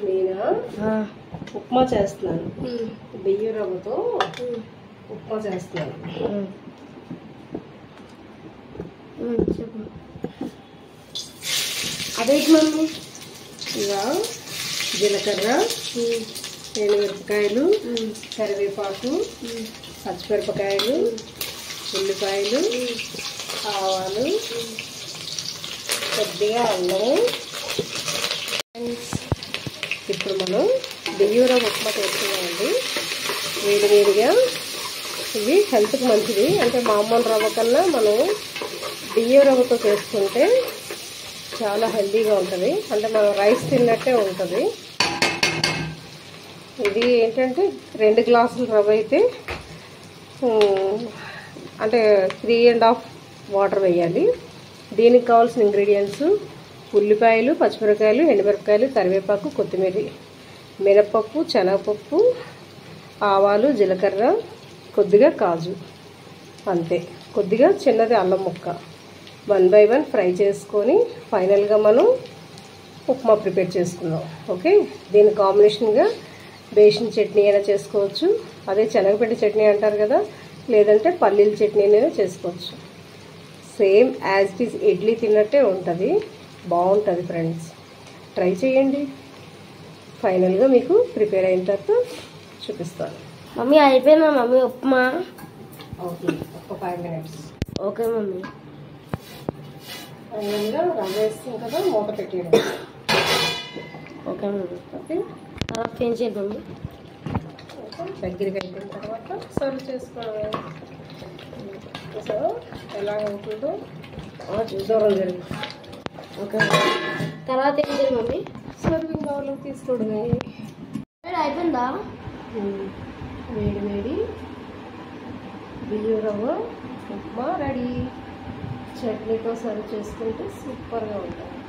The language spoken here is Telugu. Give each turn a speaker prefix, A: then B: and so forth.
A: నేనా ఉప్మా చేస్తున్నాను. బియ్యం రవ్వతో ఉప్మా చేస్తున్నాను.
B: అదేంటి మమ్మీ?
A: ఇలా జీలకర్ర, ఎండుమిరపకాయలు, కరివేపాకు, పచ్చిమిరపకాయలు, ఉల్లిపాయలు, ఆవాలు, కొద్దిగా అల్లం. ఇప్పుడు మనం బియ్యం రవ్వ ఉప్మా చేస్తున్నామండి. వేడివేడిగా. ఇవి హెల్త్కి మంచిది. అంటే మామూలు రవ్వ కన్నా మనం బియ్యం రవ్వతో చేసుకుంటే చాలా హెల్తీగా ఉంటుంది. అంటే మనం రైస్ తిన్నట్టే ఉంటుంది. ఇది ఏంటంటే 2 గ్లాసుల రవ్వ అయితే అంటే 3.5 వాటర్ వేయాలి. దీనికి కావాల్సిన ఇంగ్రీడియంట్స్ ఉల్లిపాయలు, పచ్చిమిరపకాయలు, ఎండుమిరపకాయలు, కరివేపాకు, కొత్తిమీర, మినపప్పు, శనగపప్పు, ఆవాలు, జీలకర్ర, కొద్దిగా కాజు, అంతే. కొద్దిగా చిన్నది అల్లం ముక్క. 1 by 1 ఫ్రై చేసుకొని ఫైనల్గా మనం ఉప్మా ప్రిపేర్ చేసుకుందాం. ఓకే. దీని కాంబినేషన్గా బేషన్ చట్నీ అయినా చేసుకోవచ్చు. అదే శనగపిండి చట్నీ అంటారు కదా, లేదంటే పల్లీల చట్నీ అయినా చేసుకోవచ్చు. Same as it is idli తిన్నట్టే ఉంటుంది. బాగుంటుంది ఫ్రెండ్స్, ట్రై చేయండి. ఫైనల్గా మీకు ప్రిపేర్ అయిన తర్వాత చూపిస్తాను.
B: మమ్మీ అయిపోయిందా మమ్మీ ఉప్మా?
A: ఓకే, ఒక 5 minutes.
B: Okay mummy.
A: ఫైనల్గా రవ్వ వేస్తాం కదా, మూత పెట్టేయడం.
B: Okay mummy.
A: ఓకే,
B: తర్వాత ఏం చేయాలి మమ్మీ?
A: దగ్గరికి అయిపోయిన తర్వాత సర్వ్ చేసుకోవడం. సో ఎలా ఉంటుందో దూరం జరిగింది.
B: ఓకే. తర్వాత ఏం చేయాలి మమ్మీ?
A: సర్వింగ్ బౌల్లో తీసుకోవడమే.
B: అయిపోయిందా?
A: వేడి వేడి బియ్యం రవ్వ ఉప్మా రెడీ. చట్నీతో సర్వ్ చేసుకుంటే సూపర్గా ఉంటుంది.